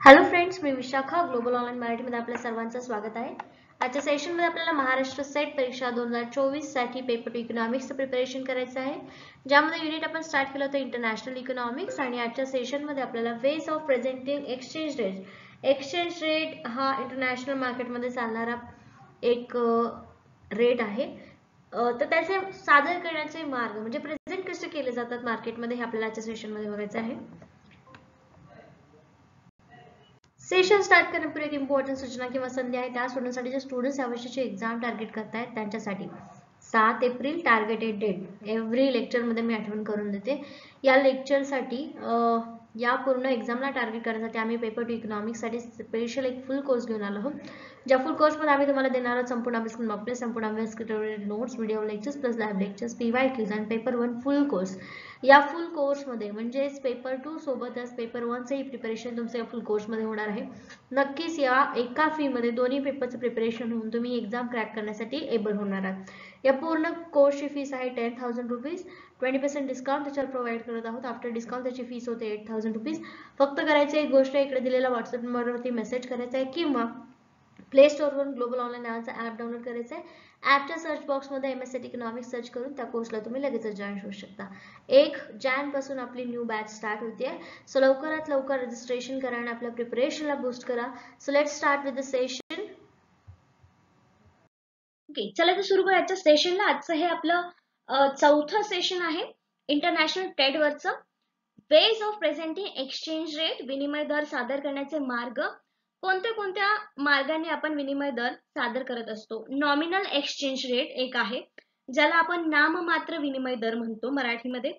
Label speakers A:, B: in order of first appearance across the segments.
A: Hello friends, मी Vishakha global online मराठीमध्ये आपल्या सर्वांचं स्वागत आहे. आजच्या सेशनमध्ये आपल्याला महाराष्ट्र सेट परीक्षा 2024 साठी पेपर 2 इकॉनॉमिक्सचं प्रिपरेशन करायचं आहे, ज्यामध्ये युनिट आपण स्टार्ट केलं होतं इंटरनॅशनल इकॉनॉमिक्स. आणि आजच्या सेशनमध्ये आपल्याला veg of presenting exchange rate हा इंटरनॅशनल मार्केटमध्ये चालणारा एक रेट आहे. तर त्याचे सादर करण्याचे मार्ग म्हणजे प्रेझेंट कसे केले जातात मार्केटमध्ये हे आपल्याला आजच्या सेशनमध्ये बघायचं आहे. सेशन स्टार्ट करण्यापूर्वी एक इम्पॉर्टंट सूचना किंवा संधी आहे. त्या सोडण्यासाठी जे स्टुडंट्स यावर्षीची एक्झाम टार्गेट करतायत त्यांच्यासाठी 7 एप्रिल टार्गेटेड डेट. एव्हरी लेक्चरमध्ये मी आठवण करून देते. या लेक्चरसाठी या पूर्ण एक्झामला टार्गेट करण्यासाठी आम्ही पेपर 2 इकॉनॉमिक्ससाठी स्पेशल एक फुल कोर्स घेऊन आलो आहोत. ज्या फुल कोर्समध्ये आम्ही तुम्हाला देणार आहोत संपूर्ण अभ्यास, मॉक टेस्ट, संपूर्ण अभ्यास, notes, video lectures plus live lectures, PYQs आणि पेपर 1 फुल कोर्स. या फुल कोर्समध्ये म्हणजेच पेपर 2 सोबतच पेपर 1 चे प्रिपरेशन तुमचं या फुल कोर्समध्ये होणार आहे. नक्कीच या एका फी मध्ये दोन्ही पेपरचं प्रिपरेशन होऊन तुम्ही एक्झाम क्रॅक करण्यासाठी एबल होणार आहात. या पूर्ण कोर्सची फीस आहे 10,000 रुपीज. 20% डिस्काउंट त्याच्यावर प्रोव्हाइड करत आहोत. आफ्टर डिस्काउंट त्याची फीस होते 8,000 रुपीज. फक्त करायची एक गोष्ट, इकडे दिलेला व्हॉट्सअप नंबरवरती मेसेज करायचा आहे किंवा प्ले स्टोरवरून ग्लोबल ऑनलाईन नावाचा ॲप डाउनलोड करायचा आहे. ॲपच्या सर्च बॉक्समध्ये MSc इकॉनॉमिक्स सर्च करून त्या कोर्सला तुम्ही लगेच जॉईन होऊ शकता. 1 जानेवारी पासून आपली न्यू बॅच स्टार्ट होते, सो लवकरात लवकर रजिस्ट्रेशन करा आणि आपल्या प्रिपरेशनला बूस्ट करा. So let's start with the session. Okay, चला तर सुरू करूया आजच्या सेशनला. आजचं हे आपलं चौथं सेशन आहे इंटरनॅशनल ट्रेडवरचं. Ways of presenting exchange rate, विनिमय दर सादर करण्याचे मार्ग. कोणत्या मार्गाने आपण विनिमय दर सादर करत असतो. नॉमिनल एक्सचेंज रेट एक आहे, ज्याला आपण नाममात्र विनिमय दर म्हणतो मराठीमध्ये,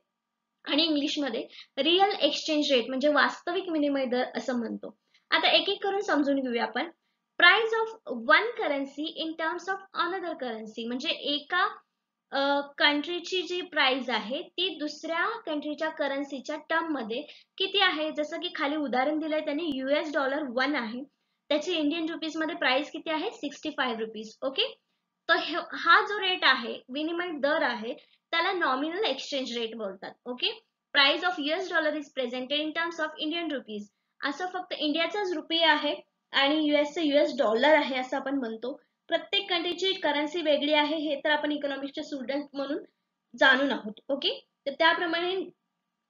A: आणि इंग्लिशमध्ये रिअल एक्सचेंज रेट म्हणजे वास्तविक विनिमय दर असं म्हणतो. आता एक एक करून समजून घेऊया आपण. Price of one currency in terms of another currency म्हणजे एका कंट्रीची जी प्राइस आहे ती दुसऱ्या कंट्रीच्या करन्सीच्या टर्म मध्ये किती आहे. जसं की खाली उदाहरण दिलंय त्यांनी, $1 आहे, त्याची इंडियन रुपीज मध्ये प्राइस किती आहे, 65 रुपीज. ओके, तर हा जो रेट आहे, विनिमय दर आहे, त्याला नॉमिनल एक्सचेंज रेट बोलतात. Okay, price of $1 is presented in terms of Indian rupees. असं फक्त इंडियाचाच रुपये आहे आणि US आहे असं आपण म्हणतो. प्रत्येक कंट्रीची करन्सी वेगळी आहे हे तर आपण इकॉनॉमिक्सचे स्टुडंट म्हणून जाणून आहोत. ओके, तर त्याप्रमाणे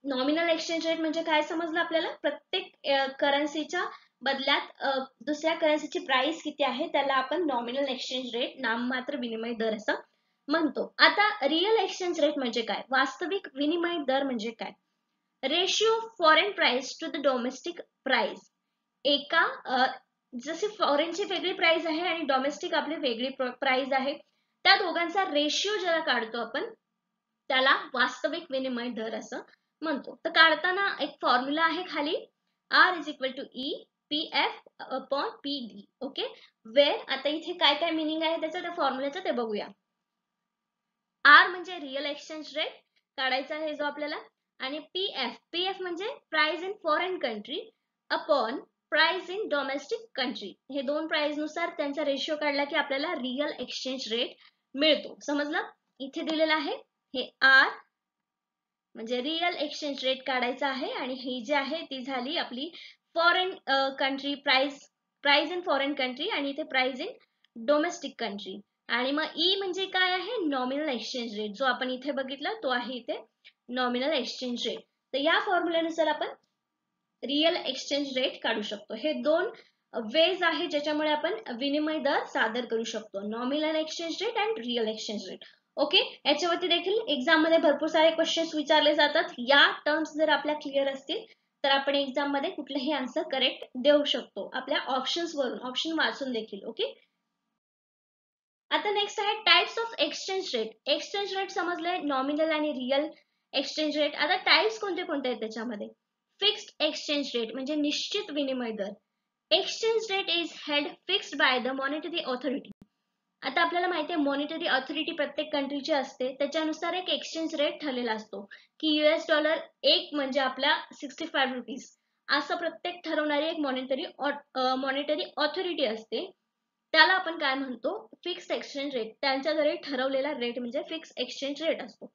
A: नॉमिनल एक्सचेंज रेट म्हणजे काय समजलं आपल्याला, प्रत्येक करन्सीच्या बदल्यात दुसऱ्या करन्सीची प्राइस किती आहे त्याला आपण नॉमिनल एक्सचेंज रेट, नाममात्र विनिमय दर असं म्हणतो. आता रिअल एक्सचेंज रेट म्हणजे काय, वास्तविक विनिमय दर म्हणजे काय. Ratio foreign price to the domestic price. एका जसे फॉरेनची वेगळी प्राइस आहे आणि डोमेस्टिक आपली वेगळी प्राइस आहे, त्या दोघांचा रेशिओ ज्याला काढतो आपण त्याला वास्तविक विनिमय दर असं म्हणतो. तर काढताना एक फॉर्म्युला आहे खाली, R is equal to E PF upon PD. Okay, where आता इथे काय काय मिनिंग आहे त्याचं, त्या फॉर्म्युल्याचं ते बघूया. R म्हणजे रिअल एक्सचेंज रेट काढायचा आहे जो आपल्याला, आणि PF म्हणजे price in foreign country upon price in domestic country. हे दोन प्राइस नुसार त्यांचा रेशिओ काढला की आपल्याला रिअल एक्सचेंज रेट मिळतो. समजलं, इथे दिलेलं आहे हे R म्हणजे रिअल एक्सचेंज रेट काढायचा आहे, आणि ही जी आहे ती झाली आपली foreign country price in foreign country, आणि इथे प्राइस इन डोमेस्टिक कंट्री. आणि मग E म्हणजे काय आहे, नॉमिनल एक्सचेंज रेट, जो आपण इथे बघितला तो आहे इथे नॉमिनल एक्सचेंज रेट. तर या फॉर्म्युल्यानुसार आपण रिअल एक्सचेंज रेट काढू शकतो. हे दोन वेज आहे ज्याच्यामुळे आपण विनिमय दर सादर करू शकतो, nominal exchange rate and real exchange rate. Okay, याच्यावरती देखील एक्झाम मध्ये भरपूर सारे क्वेश्चन्स विचारले जातात. या टर्म्स जर आपल्या क्लिअर असतील तर आपण एक्झाम मध्ये कुठलेही आन्सर करेक्ट देऊ शकतो आपल्या ऑप्शन्स वरून, ऑप्शन वाचून देखील. ओके, आता नेक्स्ट आहे types of exchange rate. Exchange rate समजले, नॉमिनल आणि रिअल एक्सचेंज रेट. आता टाइप्स कोणते कोणते आहेत त्याच्यामध्ये. फिक्स्ड एक्सचेंज रेट म्हणजे निश्चित विनिमय दर. Exchange rate is held fixed by the monetary authority. आता आपल्याला माहिती आहे मॉनिटरी ऑथॉरिटी प्रत्येक कंट्रीची असते, त्याच्यानुसार एक एक्सचेंज रेट ठरलेला असतो की $1 एक म्हणजे आपला 65 रुपीज, असं प्रत्येक ठरवणारी एक मॉनिटरी ऑथॉरिटी असते, त्याला आपण काय म्हणतो, फिक्स्ड एक्सचेंज रेट. त्यांच्याद्वारे ठरवलेला रेट म्हणजे फिक्स एक्सचेंज रेट असतो.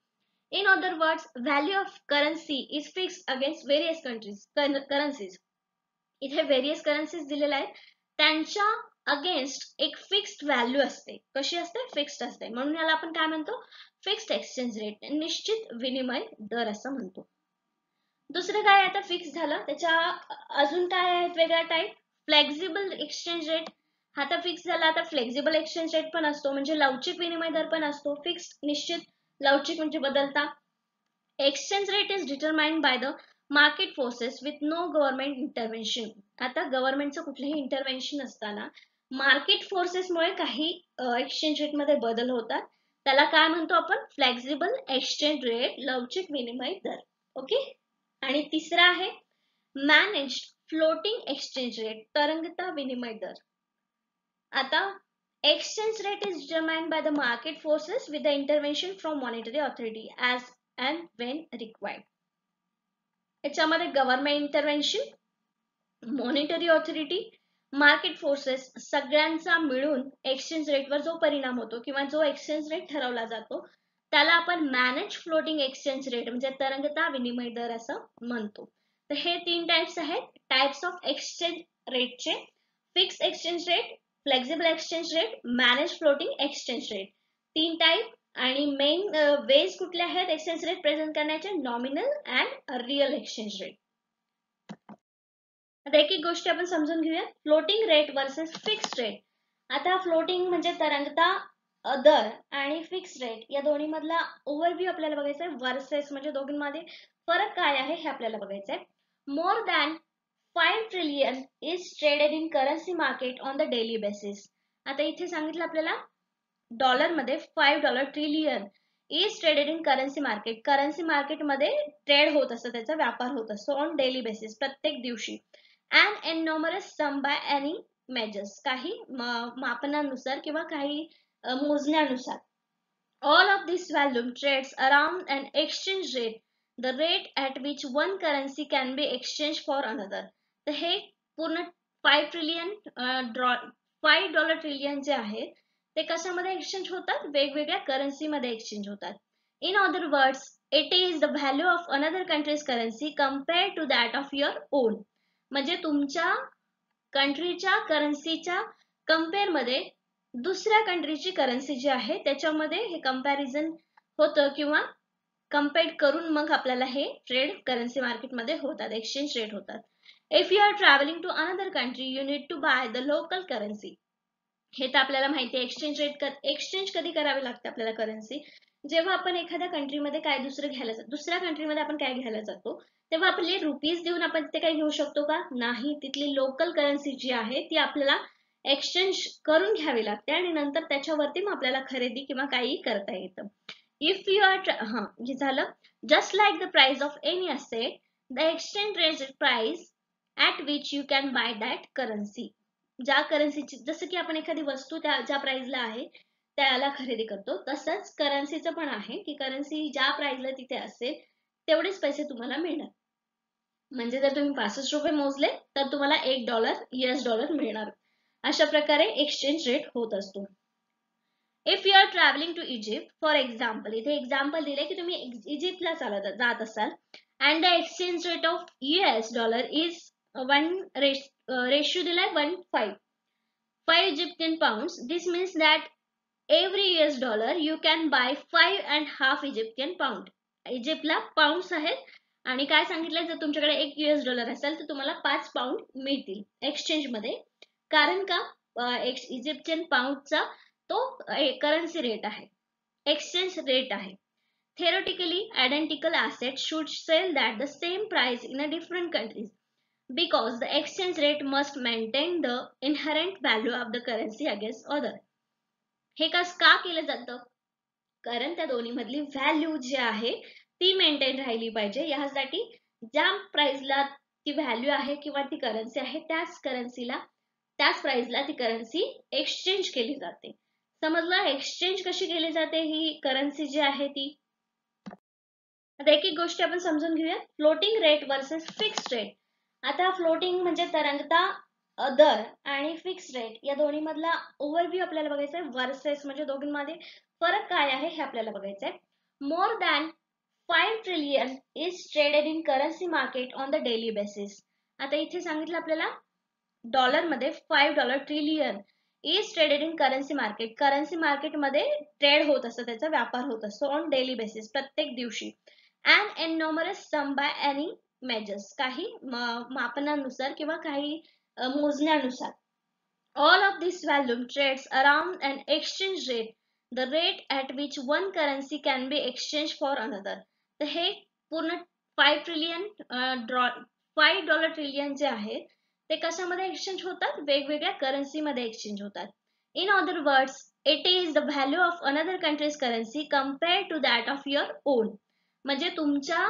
A: In other words, value of currency is fixed against various countries currencies. इथे व्हेरियस करन्सीज दिलेल्या आहेत, त्यांच्या अगेन्स्ट एक फिक्स्ड व्हॅल्यू असते. कशी असते? फिक्स्ड असते. म्हणून याला आपण काय म्हणतो? फिक्स्ड एक्सचेंज रेट, निश्चित विनिमय दर असं म्हणतो. दुसरं काय आता फिक्स झालं, त्याच्या अजून काय आहेत वेगळ्या टाईप? Flexible exchange rate. हा तर फिक्स झाला. आता फ्लेक्झिबल एक्सचेंज रेट पण असतो, म्हणजे लवचिक विनिमय दर पण असतो. फिक्स्ड निश्चित, लवचिक म्हणजे बदलता. Exchange rate is determined by the market forces with no government intervention. आता गव्हर्नमेंटचं कुठलेही इंटरव्हेन्शन नसताना मार्केट फोर्सेसमुळे काही एक्सचेंज रेट मध्ये बदल होतात. त्याला काय म्हणतो आपण? फ्लेक्झिबल एक्सचेंज रेट, लवचिक विनिमय दर. ओके. आणि तिसरा आहे मॅनेज्ड फ्लोटिंग एक्सचेंज रेट, तरंगता विनिमय दर. आता exchange rate is determined by the market forces with the intervention from monetary authority as and when required. याच्यामध्ये government intervention, monetary authority, market forces सगळ्यांचा मिळून एक्सचेंज रेटवर जो परिणाम होतो किंवा जो एक्सचेंज रेट ठरवला जातो त्याला आपण मॅनेज फ्लोटिंग एक्सचेंज रेट म्हणजे तरंगता विनिमय दर असं म्हणतो. तर हे 3 टाइप्स आहेत टाइप्स ऑफ एक्सचेंज रेटचे. Fix exchange rate, flexible exchange rate, managed floating exchange rate. 3 type. आणि मेन वेज कुठले आहेत एक्सचेंज रेट प्रेझेंट करण्याचे? Nominal and real exchange rate. आता एक एक गोष्टी आपण समजून घेऊया. Floating rate versus fixed rate. आता फ्लोटिंग म्हणजे तरंगता दर आणि फिक्स रेट या दोन्ही मधला ओव्हरव्ह्यू आपल्याला बघायचा आहे. वर्सेस म्हणजे दोघींमध्ये फरक काय आहे हे आपल्याला बघायचं आहे. More than 5 trillion is traded in currency market on the daily basis. आता इथे सांगितलं आपल्याला डॉलर मध्ये $5 trillion is traded in currency market. Currency market मध्ये ट्रेड होत असतो, त्याचा व्यापार होत असतो ऑन डेली बेसिस, प्रत्येक दिवशी. And enormous sum by any measures, काही मापनानुसार किंवा काही मोजण्यानुसार. All of this volume trades around an exchange rate, the rate at which one currency can be exchanged for another. तर हे पूर्ण 5 ट्रिलियन $5 ट्रिलियन जे आहे ते कशामध्ये एक्सचेंज होतात? वेगवेगळ्या करन्सी मध्ये एक्सचेंज होतात. In other words, it is the value of another country's currency compared to that of your own. म्हणजे तुमच्या कंट्रीच्या करन्सीच्या कम्पेअर मध्ये दुसऱ्या कंट्रीची करन्सी जी आहे त्याच्यामध्ये हे कंपॅरिझन होतं किंवा कम्पेअर करून मग आपल्याला हे ट्रेड करन्सी मार्केटमध्ये होतात, एक्सचेंज रेट होतात. If you are travelling to another country you need to buy the local currency. हे तर आपल्याला माहिती आहे. एक्सचेंज कधी करावी लागते आपल्याला करन्सी? जेव्हा आपण एखाद्या कंट्रीमध्ये काय दुसरं घ्यायला जातो, दुसऱ्या कंट्रीमध्ये आपण काय घ्यायला जातो तेव्हा आपले रुपीज देऊन आपण तिथे काही घेऊ शकतो का? नाही. तिथली लोकल करन्सी जी आहे ती आपल्याला एक्सचेंज करून घ्यावी लागते आणि नंतर त्याच्यावरती मग आपल्याला खरेदी किंवा काही करता येतं. इफ यू आर हे झालं. Just like the price of any asset, the exchange rate price at which you can buy that currency. ज्या करन्सीची, जसं की आपण एखादी वस्तू त्या ज्या प्राइसला आहे त्याला खरेदी करतो, तसंच करन्सीचं पण आहे की करन्सी ज्या प्राइसला तिथे असेल तेवढेच पैसे तुम्हाला मिळणार. म्हणजे जर तुम्ही 65 रुपये मोजले तर तुम्हाला $1 US डॉलर मिळणार. अशा प्रकारे एक्सचेंज रेट होत असतो. If you are travelling to Egypt, for example, इथे एक्झाम्पल दिले की तुम्ही इजिप्तला जात असाल and the exchange rate of US dollar is 1 ratio दिलाय 1:5 Egyptian pounds. This means that every US dollar you can buy 5.5 Egyptian pound. इजिप्तला Pond's आहेत आणि काय सांगितलंय, जर तुमच्याकडे $1 असेल तर तुम्हाला 5 पाऊंड मिळतील एक्सचेंज मध्ये. कारण का? इजिप्शियन पाऊंडचा तो करन्सी रेट आहे, एक्सचेंज रेट आहे. Theoretically, identical assets should sell at the same price in a different countries because the exchange rate must maintain the inherent value of the currency against other. हे का केलं जातं? कारण त्या दोन्ही मधली व्हॅल्यू जी आहे ती मेंटेन राहिली पाहिजे. यासाठी ज्या प्राइसला ती व्हॅल्यू आहे किंवा ती करन्सी आहे त्याच करन्सीला, त्याच प्राइसला ती करन्सी एक्सचेंज केली जाते. समजलं? एक्सचेंज कशी केली जाते ही करन्सी जी आहे ती. आता एक एक गोष्टी आपण समजून घेऊया. Floating rate versus fixed rate. आता फ्लोटिंग म्हणजे तरंगता दर आणि फिक्स रेट या दोन्ही मधला ओव्हरव्ह्यू आपल्याला बघायचा आहे. वर्सेस म्हणजे दोघींमध्ये फरक काय आहे हे आपल्याला बघायचं आहे. More than 5 trillion is traded in currency market on the daily basis. आता इथे सांगितलं आपल्याला डॉलर मध्ये $5 trillion is traded in currency market. Currency market मध्ये ट्रेड होत असतो, त्याचा व्यापार होत असतो ऑन डेली बेसिस, प्रत्येक दिवशी. And enormous sum by any measures, काही मापनानुसार किंवा काही मोजण्यानुसार. All of this volume trades around an exchange rate, the rate at which one currency can be exchanged for another. तर हे पूर्ण 5 ट्रिलियन $5 ट्रिलियन जे आहे ते कशामध्ये एक्सचेंज होतात, वेगवेगळ्या करन्सी मध्ये एक्सचेंज होतात. In other words, it is the value of another country's currency compared to that of your own. म्हणजे तुमच्या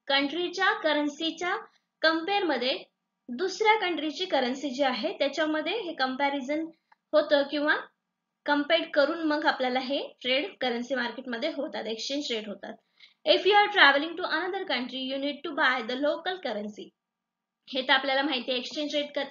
A: कंट्रीच्या करन्सीच्या कम्पेअर मध्ये दुसऱ्या कंट्रीची करन्सी जी आहे त्याच्यामध्ये हे कंपॅरिझन होतं किंवा कम्पेअर करून मग आपल्याला हे ट्रेड करन्सी मार्केटमध्ये होतात, एक्सचेंज रेट होतात. If you are travelling to another country you need to buy the local currency. हे तर आपल्याला माहिती आहे,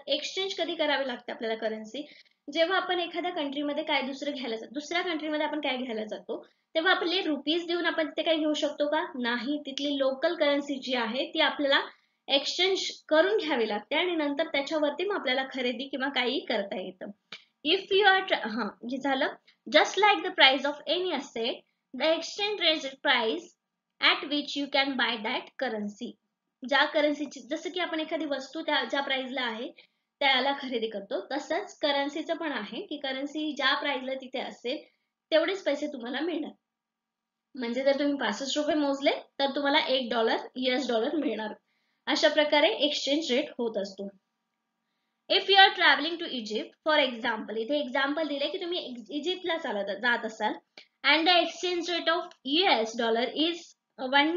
A: एक्सचेंज कधी करावी लागते आपल्याला करन्सी, जेव्हा आपण एखाद्या कंट्रीमध्ये काय दुसरं घ्यायला जातो, दुसऱ्या कंट्रीमध्ये आपण काय घ्यायला जातो तेव्हा आपले रुपीज देऊन आपण तिथे काय घेऊ शकतो का, नाही. तिथली लोकल करन्सी जी आहे ती आपल्याला एक्सचेंज करून घ्यावी लागते आणि नंतर त्याच्यावरती मग आपल्याला खरेदी किंवा काही करता येतं. इफ यू आर हे झालं. Just like the price of any asset, the exchange rate price at which you can buy that currency. ज्या करन्सीची, जसं की आपण एखादी वस्तू त्या ज्या प्राइसला आहे त्याला खरेदी करतो, तसंच करन्सीचं पण आहे की करन्सी ज्या प्राइसला तिथे असेल तेवढेच पैसे तुम्हाला मिळणार. म्हणजे जर तुम्ही 65 रुपये मोजले तर तुम्हाला $1 US डॉलर मिळणार. अशा प्रकारे एक्सचेंज रेट होत असतो. If you are travelling to Egypt, for example, इथे एक्झाम्पल दिले की तुम्ही इजिप्तला जात असाल and the exchange rate of US dollar is 1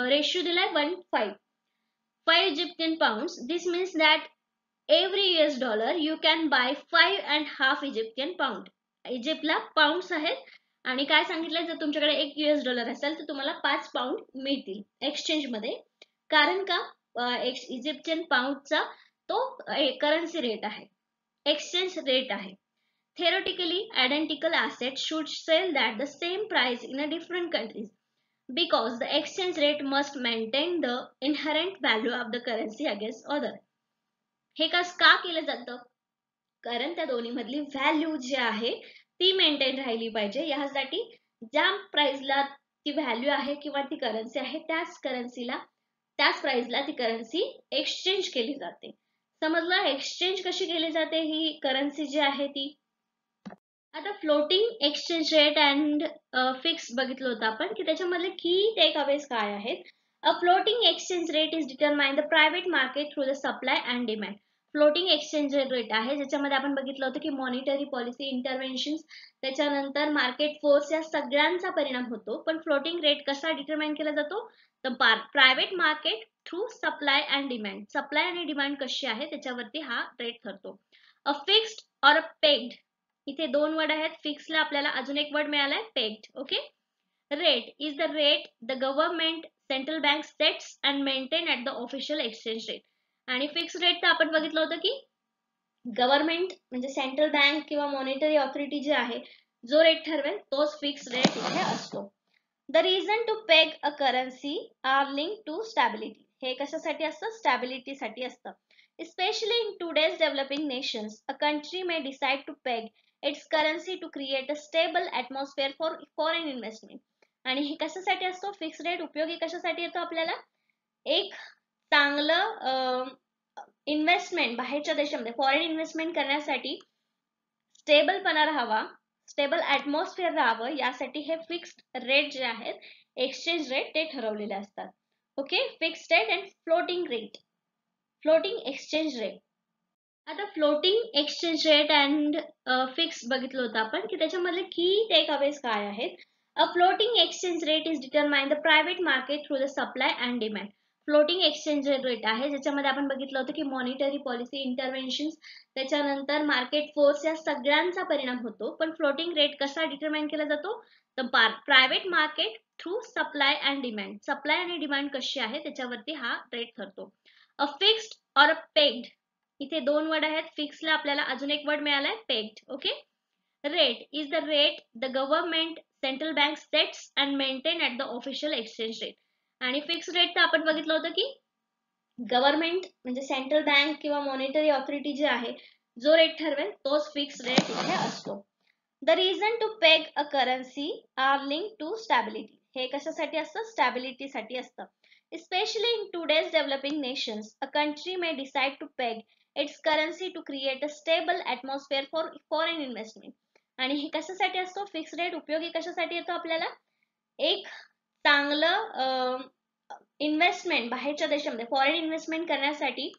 A: ratio दिलाय 5 Egyptian pounds. This means that every US dollar you can buy 5.5 Egyptian pound. इजिप्तला Pond's आहेत आणि काय सांगितलंय, जर तुमच्याकडे $1 असेल तर तुम्हाला 5 पाऊंड मिळतील एक्सचेंज मध्ये. कारण का, इजिप्शियन पाऊंडचा तो करन्सी रेट आहे, एक्सचेंज रेट आहे. Theoretically, identical assets should sell at the same price in a different countries because the exchange rate must maintain the inherent value of the currency against other. हे का केलं जातं, कारण त्या दोन्ही मधली व्हॅल्यू जी आहे ती मेंटेन राहिली पाहिजे. यासाठी ज्या प्राइसला ती व्हॅल्यू आहे किंवा ती करन्सी आहे त्याच प्राइसला ती करन्सी एक्सचेंज केली जाते. समजलं एक्सचेंज कशी केली जाते ही करन्सी जी आहे ती. आता floating exchange rate and fix बघितलं होतं आपण की त्याच्यामधले की टेक अवेज काय आहेत. अ floating exchange rate is determine the private market through the supply and demand. Floating exchange rate आहे ज्याच्यामध्ये आपण बघितलं होतं की मॉनिटरी पॉलिसी, इंटरव्हेन्शन, त्याच्यानंतर मार्केट फोर्स या सगळ्यांचा परिणाम होतो. पण फ्लोटिंग रेट कसा डिटरमाइन केला जातो, तर private market through supply and demand, supply आणि डिमांड कशी आहे त्याच्यावरती हा रेट ठरतो. A fixed or a pegged, इथे दोन वर्ड आहेत, फिक्सला आपल्याला अजून एक वर्ड मिळालाय pegged. Okay. Rate is the rate the government central bank sets and maintain at the official exchange rate. आणि फिक्स रेट तर आपण बघितलं होतं की गव्हर्नमेंट म्हणजे सेंट्रल बँक किंवा मॉनिटरी ऑथॉरिटी जी आहे जो रेट ठरवेल तोच फिक्स रेट इथे असतो. The reason to peg a currency are link to stability. हे कशासाठी असतं, स्टॅबिलिटीसाठी असतं. Especially in today's developing nations, a country may decide to peg its currency to create a stable atmosphere for foreign investment. आणि हे कशासाठी असतो fix rate, उपयोगी कशासाठी येतो आपल्याला, एक चांगलं इन्व्हेस्टमेंट बाहेरच्या देशामध्ये फॉरेन इन्व्हेस्टमेंट करण्यासाठी स्टेबलपणा राहावा, स्टेबल ऍटमॉस्फिअर राहावं, यासाठी हे फिक्स्ड रेट जे आहेत एक्सचेंज रेट ते ठरवलेले असतात. Okay. Fixed rate and floating rate, floating exchange rate. आता floating exchange rate and fix बघितलं होतं आपण की त्याच्यामधले की टेक अवेज काय आहेत. अ floating exchange rate is determine the private market through the supply and demand. Floating exchange rate आहे ज्याच्यामध्ये आपण बघितलं होतं की मॉनिटरी पॉलिसी, इंटरव्हेन्शन, त्याच्यानंतर मार्केट फोर्स या सगळ्यांचा परिणाम होतो. पण फ्लोटिंग रेट कसा डिटरमाइन केला जातो, तर private market through supply and demand, supply आणि डिमांड कशी आहे त्याच्यावरती हा रेट ठरतो. A fixed or a pegged, इथे दोन वर्ड आहेत, फिक्सला आपल्याला अजून एक वर्ड मिळालाय pegged. Okay. Rate is the rate the government central bank sets and maintain at the official exchange rate. आणि फिक्स रेट तर आपण बघितलं होतं की गव्हर्नमेंट म्हणजे सेंट्रल बँक किंवा मॉनिटरी ऑथॉरिटी जे आहे, जो रेट ठरवेल तोच फिक्स रेट इथे असतो. The reason to peg a currency are link to stability. हे कशासाठी असतं? स्टॅबिलिटीसाठी असतं. Especially in today's developing nations, a country may decide to peg its currency to create a stable atmosphere for foreign investment. आणि हे कशासाठी असतो fix rate? उपयोगी कशासाठी येतो आपल्याला? एक चांगलं इन्व्हेस्टमेंट बाहेरच्या देशामध्ये फॉरेन इन्व्हेस्टमेंट करण्यासाठी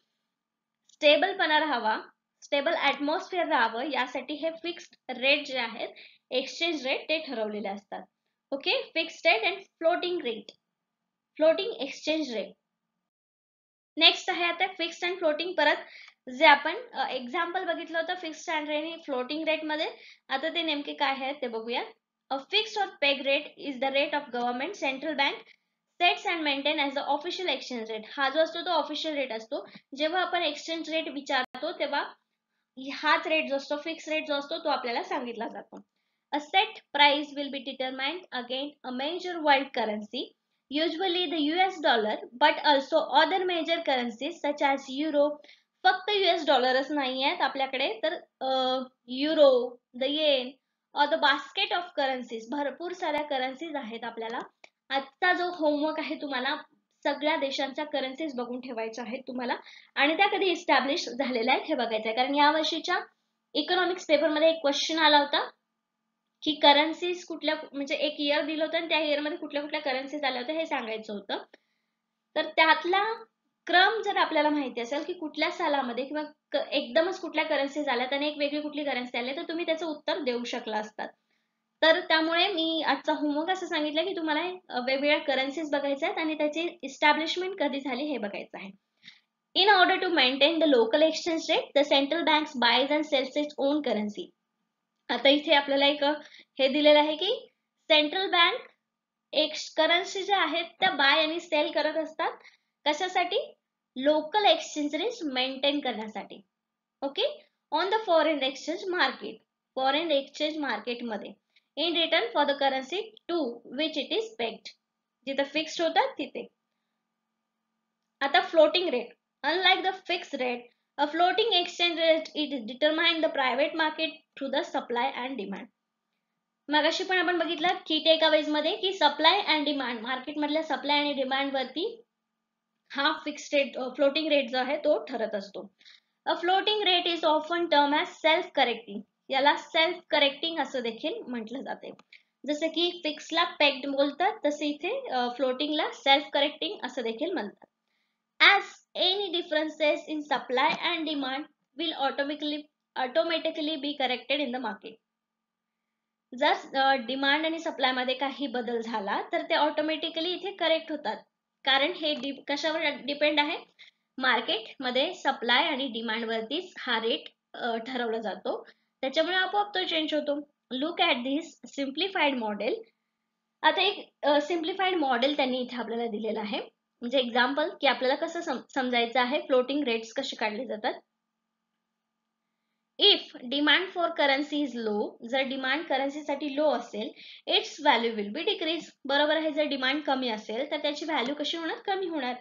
A: स्टेबलपणा राहावा, स्टेबल ऍटमॉस्फिअर राहावं, यासाठी हे फिक्स्ड रेट जे आहेत, एक्सचेंज रेट ते ठरवलेले असतात. Okay, fixed rate and floating rate, floating exchange rate. Next आहे आता फिक्स्ड अँड फ्लोटिंग. परत जे आपण एक्झाम्पल बघितलं होतं फिक्स्ड आणि फ्लोटिंग रेट मध्ये, आता ते नेमके काय आहेत ते बघूया. अ फिक्स्ड और peg rate is the rate of government central bank sets and maintain as the official exchange rate. हा जो असतो तो ऑफिशियल रेट असतो. जेव्हा आपण एक्सचेंज रेट विचारतो तेव्हा हाच रेट जो असतो, फिक्स रेट जो असतो, तो आपल्याला सांगितला जातो. A set price will be determined again a major world currency, usually the US dollar, but also other major currencies such as euro. फक्त US डॉलरच नाही आहेत आपल्याकडे, तर युरो, द येन और द बास्केट ऑफ करन्सीज, भरपूर साऱ्या करन्सीज आहेत आपल्याला. आजचा जो होमवर्क आहे तुम्हाला, सगळ्या देशांच्या करन्सीज बघून ठेवायच्या आहेत तुम्हाला, आणि त्या कधी इस्टॅब्लिश झालेल्या आहेत हे बघायचं आहे. कारण या वर्षीच्या इकॉनॉमिक्स पेपरमध्ये एक क्वेश्चन आला होता की करन्सीज कुठल्या, म्हणजे एक इयर दिलं होतं आणि त्या इयर मध्ये कुठल्या कुठल्या करन्सीज आल्या होत्या हे सांगायचं होतं. तर त्यातला क्रम जर आपल्याला माहिती असेल की कुठल्या सालामध्ये किंवा एकदमच कुठल्या करन्सीज आल्यात आणि एक वेगळी कुठली करन्सी आली, तर तुम्ही त्याचं उत्तर देऊ शकला असतात. तर त्यामुळे मी आजचा होमवर्क असं सांगितलं की तुम्हाला वेगवेगळ्या करन्सीज बघायच्या आहेत आणि त्याची इस्टॅब्लिशमेंट कधी झाली हे बघायचं आहे. In order to maintain the local exchange rate, the central banks buys and sells its own currency. आता इथे आपल्याला एक हे दिलेलं आहे की सेंट्रल बँक एक करन्सी ज्या आहेत त्या बाय आणि सेल करत असतात. कशासाठी? लोकल एक्सचेंज रेट मेंटेन करण्यासाठी. Okay, on the foreign exchange market, foreign exchange market मध्ये, in return for the currency to which it is pegged. जिथे फिक्स्ड होतात तिथे. आता floating rate, unlike the fixed rate, a floating exchange rate is determined the private market through the supply and demand. मगाशी पण आपण बघितलं की takeaways मध्ये की सप्लाय अँड डिमांड, मार्केट मधल्या सप्लाय आणि डिमांड वरती हा फिक्स्ड रेट, फ्लोटिंग रेट जो आहे तो ठरत असतो. A floating rate is often term as self correcting. याला सेल्फ करेक्टिंग असं देखील म्हटलं जाते. जसं की फिक्सला पेग्ड बोलतात, तसे इथे फ्लोटिंगला सेल्फ करेक्टिंग असं देखील म्हणतात. As any differences in supply and demand will automatically be corrected in the market. जर डिमांड आणि सप्लाय मध्ये काही बदल झाला तर ते ऑटोमॅटिकली इथे करेक्ट होतात. कारण हे कशावर डिपेंड आहे? मार्केट मध्ये सप्लाय आणि डिमांड वरतीच हा रेट ठरवला जातो. त्याच्यामुळे आपोआप तो चेंज होतो. Look at this simplified model. आता एक सिम्प्लिफाईड मॉडेल त्यांनी इथे आपल्याला दिलेलं आहे. म्हणजे एक्झाम्पल की आपल्याला कसं समजायचं आहे फ्लोटिंग रेट्स कसे काढले जातात. If demand for currency is low, जर डिमांड करन्सीसाठी लो असेल, it's value will be decrease. बरोबर आहे, जर डिमांड कमी असेल तर त्याची व्हॅल्यू कशी होणार? कमी होणार.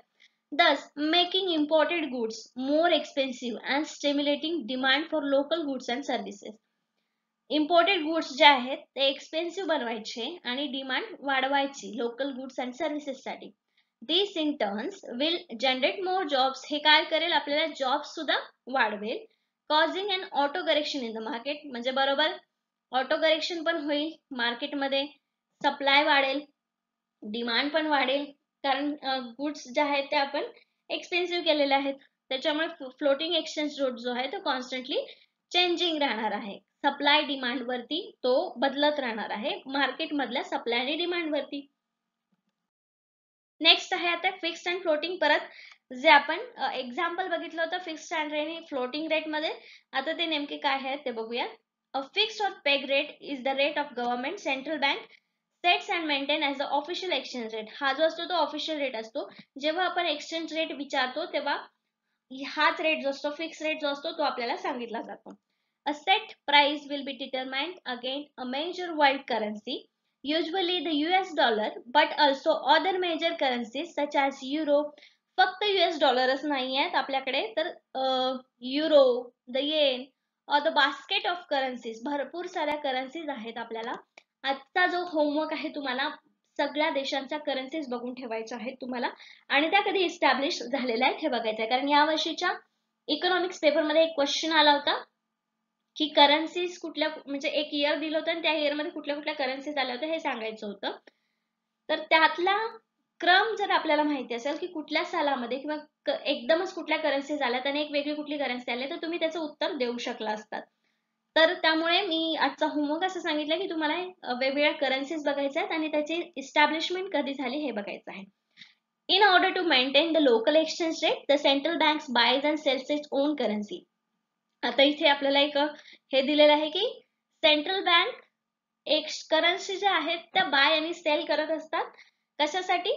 A: Thus, making imported goods more expensive and stimulating demand for local goods and services. Imported goods जे आहेत ते एक्सपेन्सिव्ह बनवायचे आणि डिमांड वाढवायची लोकल गुड्स अँड सर्व्हिसेस साठी. This in turns will generate more jobs. हे काय करेल? आपल्याला जॉब्स सुद्धा वाढवेल. Causing and auto correction in the market. म्हणजे बरोबर ऑटो करेक्शन पण होईल मार्केटमध्ये, सप्लाय वाढेल, डिमांड पण वाढेल, कारण गुड्स जे आहेत ते आपण एक्सपेन्सिव्ह केलेले आहेत. त्याच्यामुळे फ्लोटिंग एक्सचेंज रेट जो आहे तो कॉन्स्टंटली चेंजिंग राहणार आहे. सप्लाय डिमांड वरती तो बदलत राहणार आहे, मार्केट मधल्या सप्लाय आणि डिमांड वरती. नेक्स्ट आहे आता फिक्स्ड अँड फ्लोटिंग. परत जे आपण एक्झाम्पल बघितलं होतं फिक्स्ड आणि फ्लोटिंग रेट मध्ये, आता ते नेमके काय आहेत ते बघूया. अ फिक्स्ड और peg rate is the rate of government central bank sets and maintain as the official exchange rate. हा जो असतो तो ऑफिशियल रेट असतो. जेव्हा आपण एक्सचेंज रेट विचारतो तेव्हा हाच रेट जो असतो, फिक्स रेट जो असतो, तो आपल्याला सांगितला जातो. A set price will be determined again a major world currency, usually the US dollar, but also other major currencies such as euro. फक्त US डॉलरच नाही आहेत आपल्याकडे, तर युरो, द येन और द बास्केट ऑफ करन्सीज, भरपूर साऱ्या करन्सीज आहेत आपल्याला. आजचा जो होमवर्क आहे तुम्हाला सगळ्या देशांच्या करन्सीज बघून ठेवायच्या आहेत तुम्हाला, आणि त्या कधी इस्टॅब्लिश झालेल्या आहेत हे बघायचं आहे. कारण या वर्षीच्या इकॉनॉमिक्स पेपरमध्ये एक क्वेश्चन आला होता की करन्सीज कुठल्या, म्हणजे एक इयर दिलं होतं आणि त्या इयर मध्ये कुठल्या कुठल्या करन्सीज आल्या होत्या हे सांगायचं होतं. तर त्यातला क्रम जर आपल्याला माहिती असेल की कुठल्या सालामध्ये किंवा एकदमच कुठल्या करन्सीज आल्यात आणि एक वेगळी कुठली करन्सी आली, तर तुम्ही त्याचं उत्तर देऊ शकला असतात. तर त्यामुळे मी आजचा होमवर्क असं सांगितलं की तुम्हाला वेगवेगळ्या करन्सीज बघायच्या आहेत आणि त्याची इस्टॅब्लिशमेंट कधी झाली हे बघायचं आहे. In order to maintain the local exchange rate, the central banks buys and sells its own currency. आता इथे आपल्याला एक हे दिलेलं आहे की सेंट्रल बँक करन्सी ज्या आहेत त्या बाय आणि सेल करत असतात. कशासाठी?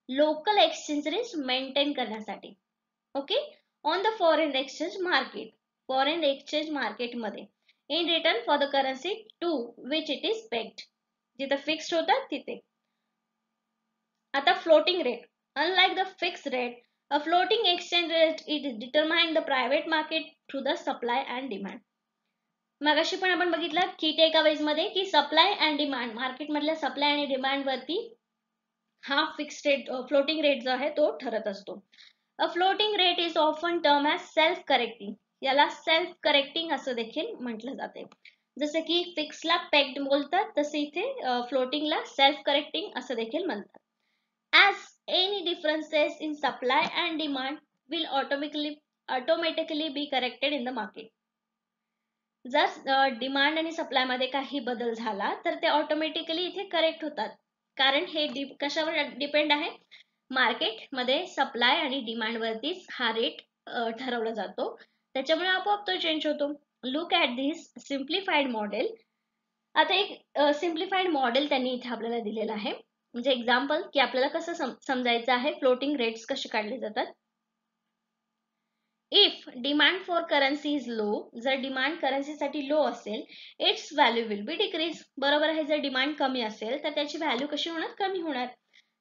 A: लोकल एक्सचेंज रेट मेंटेन करण्यासाठी. Okay, on the foreign exchange market, foreign exchange market मध्ये, in return for the currency to which it is pegged, जिथे फिक्स्ड होतात तिथे. आता floating rate, unlike the fixed rate, a floating exchange rate is determined the private market through the supply and demand. मगाशी पण आपण बघितलं की takeaways मध्ये की सप्लाय अँड डिमांड, मार्केट मधल्या सप्लाय आणि डिमांड वरती हा फिक्स्ड रेट, फ्लोटिंग रेट जो आहे तो ठरत असतो. A floating rate is often term as self correcting, याला सेल्फ करेक्टिंग असं देखील म्हटलं जाते. जसं की फिक्सला पेग्ड बोलतात, तसे इथे फ्लोटिंगला सेल्फ करेक्टिंग असं देखील म्हणतात. As any differences in supply and demand will automatically be corrected in the market. जर डिमांड आणि सप्लाय मध्ये काही बदल झाला तर ते ऑटोमॅटिकली इथे करेक्ट होतात. कारण हे कशावर डिपेंड आहे? मार्केट मध्ये सप्लाय आणि डिमांड वरतीच हा रेट ठरवला जातो, त्याच्यामुळे आपोआप तो चेंज होतो. Look at this simplified model. आता एक सिम्प्लिफाईड मॉडेल त्यांनी इथे आपल्याला दिलेलं आहे, म्हणजे एक्झाम्पल की आपल्याला कसं समजायचं आहे फ्लोटिंग रेट्स कसे काढले जातात. If demand for currency is low, जर डिमांड करन्सीसाठी लो असेल, it's value will be decrease. बरोबर आहे, जर डिमांड कमी असेल तर त्याची व्हॅल्यू कशी होणार? कमी होणार.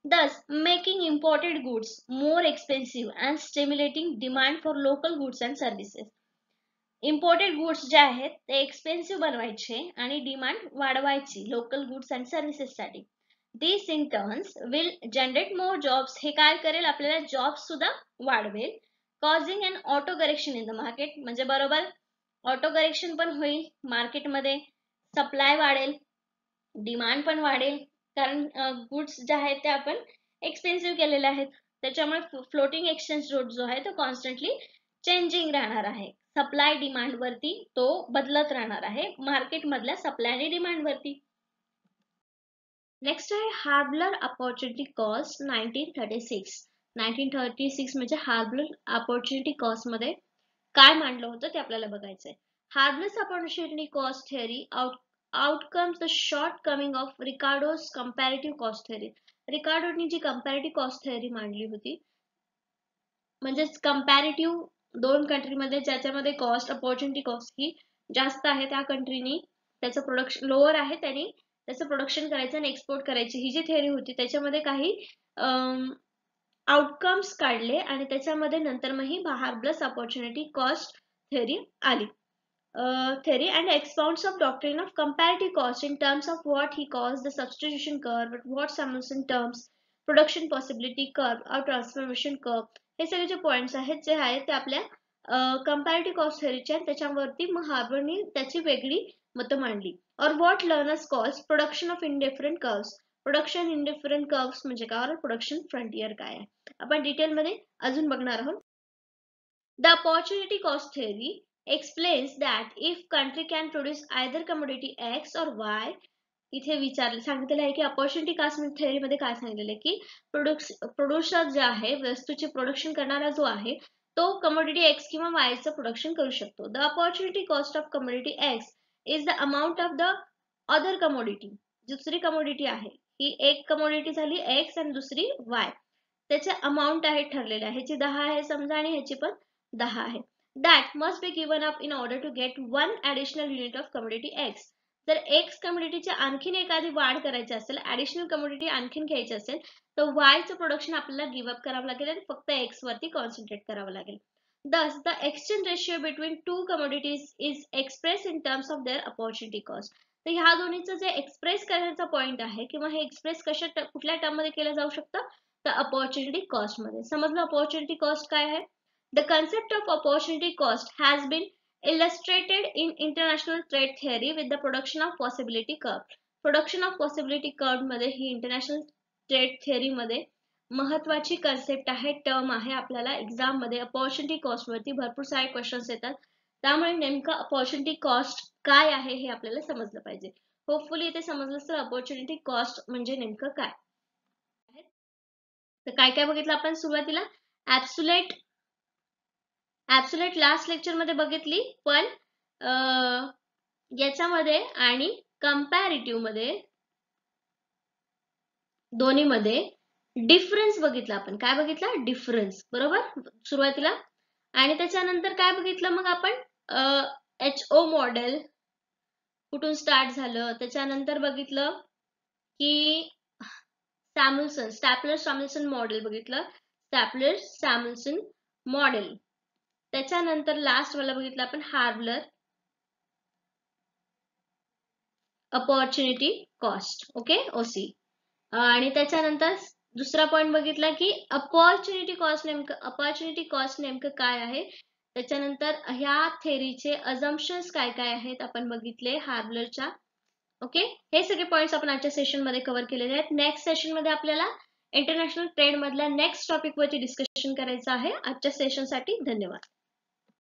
A: दस making imported goods more expensive and stimulating demand for local goods and services. Imported goods जे आहेत ते एक्सपेन्सिव्ह बनवायचे आणि डिमांड वाढवायची लोकल गुड्स अँड सर्व्हिसेस साठी. This in turns will generate more jobs, हे काय करेल? आपल्याला जॉब्स सुद्धा वाढवेल. Causing and auto correction in the market, म्हणजे बरोबर ऑटो करेक्शन पण होईल मार्केटमध्ये, सप्लाय वाढेल, डिमांड पण वाढेल, कारण गुड्स जे आहेत ते आपण एक्सपेन्सिव्ह केलेले आहेत, त्याच्यामुळे फ्लोटिंग एक्सचेंज रेट जो आहे तो कॉन्स्टंटली चेंजिंग राहणार आहे. सप्लाय डिमांड वरती तो बदलत राहणार आहे, मार्केट मधल्या सप्लाय आणि डिमांड वरती. नेक्स्ट आहे हार्बलर अपॉर्च्युनिटी कॉस्ट 1936. 1936 म्हणजे हार्बलर अपॉर्च्युनिटी कॉस्ट मध्ये काय मांडलं होतं ते आपल्याला बघायचंय. Haberler opportunity cost theory outcomes the shortcoming of Ricardo's comparative cost theory. रिकार्डोनी जी कंपॅरेटिव्ह कॉस्ट थेअरी मांडली होती, म्हणजेच कंपॅरेटिव्ह दोन कंट्रीमध्ये ज्याच्यामध्ये कॉस्ट, अपॉर्च्युनिटी कॉस्ट ही जास्त आहे, त्या कंट्रीनी त्याचं प्रोडक्शन लोअर आहे, त्यांनी त्याचं प्रोडक्शन करायचं आणि एक्सपोर्ट करायची, ही जी थेअरी होती त्याच्यामध्ये काही आउटकम्स काढले आणि त्याच्यामध्ये नंतर मग ही हार्बलर अपॉर्च्युनिटी कॉस्ट थेअरी आली. Theory and expounds of doctrine of comparative cost in terms of what he calls the substitution curve, what Samuelson terms production possibility curve or transformation curve. हे सगळे जे पॉइंट्स आहेत जे आहेत ते आपल्या कंपॅरेटिव्ह कॉस्ट थेअरीचे आहेत, त्याच्यावरती मग हार्बरनी त्याची वेगळी मतं मांडली. और what Lerner's calls production of indifferent curves. Production indifferent curves म्हणजे काय, प्रोडक्शन फ्रंटियर काय आहे, आपण डिटेल मध्ये अजून बघणार आहोत. The opportunity cost theory explains that if country can produce either commodity X or Y, इथे सांगितलेलं आहे की अपॉर्च्युनिटी कॉस्ट थेअरी मध्ये काय सांगितलेलं आहे की प्रोड्युसर जे आहे, वस्तूचे प्रोडक्शन करणारा जो आहे तो कमोडिटी एक्स किंवा वाय चं प्रोडक्शन करू शकतो. The opportunity cost of commodity x is the amount of the other commodity. दुसरी कमोडिटी आहे ही, एक कमोडिटी झाली एक्स आणि दुसरी वाय, त्याचे अमाउंट आहे ठरलेले आहे, ह्याची 10 आहे समजा आणि ह्याची पण 10 आहे. That must be given up in order to get one additional unit of commodity X. जर एक्स कमोडिटीची आणखीन एखादी वाढ करायची असेल, ऍडिशनल कमोडिटी आणखीन घ्यायची असेल, तर वायचं प्रोडक्शन आपल्याला गिव्ह अप करावं लागेल आणि फक्त एक्स वरती कॉन्सन्ट्रेट करावं लागेल. Thus, the exchange ratio between two commodities is expressed in terms of their opportunity cost. तर ह्या दोन्हीचं जे एक्सप्रेस करण्याचा पॉइंट आहे किंवा हे एक्सप्रेस कुठल्या टर्म मध्ये केलं जाऊ शकतं, तर अपॉर्च्युनिटी कॉस्ट मध्ये. समजलं अपॉर्च्युनिटी कॉस्ट काय आहे? The concept of opportunity cost has been illustrated in international trade theory with the production of possibility curve. Production of possibility curve मध्ये ही इंटरनॅशनल ट्रेड थिअरी मध्ये महत्वाची कन्सेप्ट आहे, टर्म आहे. आपल्याला एक्झाम मध्ये अपॉर्च्युनिटी कॉस्ट वरती भरपूर सारे क्वेश्चन्स येतात, त्यामुळे नेमकं अपॉर्च्युनिटी कॉस्ट काय आहे हे आपल्याला समजलं पाहिजे. होपफुली इथे समजलं तर अपॉर्च्युनिटी कॉस्ट म्हणजे नेमकं काय. तर काय काय बघितलं आपण सुरुवातीला? ऍब्सोल्यूट लास्ट लेक्चर मध्ये बघितली, पण याच्यामध्ये आणि कंपॅरेटिव्ह मध्ये दोन्ही मध्ये डिफरन्स बघितला आपण. काय बघितला? डिफरन्स, बरोबर, सुरुवातीला. आणि त्याच्यानंतर काय बघितलं मग आपण? HO मॉडेल कुठून स्टार्ट झालं, त्याच्यानंतर बघितलं की स्टॅपलर-सॅम्युएल्सन मॉडेल बघितलं, स्टॅपलर-सॅम्युएल्सन मॉडेल. त्याच्यानंतर लास्ट वाला बघितलं आपण हार्बलर अपॉर्च्युनिटी कॉस्ट. Okay, OC. आणि त्याच्यानंतर दुसरा पॉइंट बघितला की अपॉर्च्युनिटी कॉस्ट नेमकं काय आहे. त्याच्यानंतर ह्या थेरीचे अझम्पशन्स काय काय आहेत आपण बघितले हार्बलरच्या. ओके, हे सगळे पॉइंट्स आपण आजच्या सेशन मध्ये कव्हर केलेले आहेत. नेक्स्ट सेशन मध्ये आपल्याला इंटरनॅशनल ट्रेड मधल्या नेक्स्ट टॉपिक वरती डिस्कशन करायचं आहे. आजच्या सेशन साठी धन्यवाद.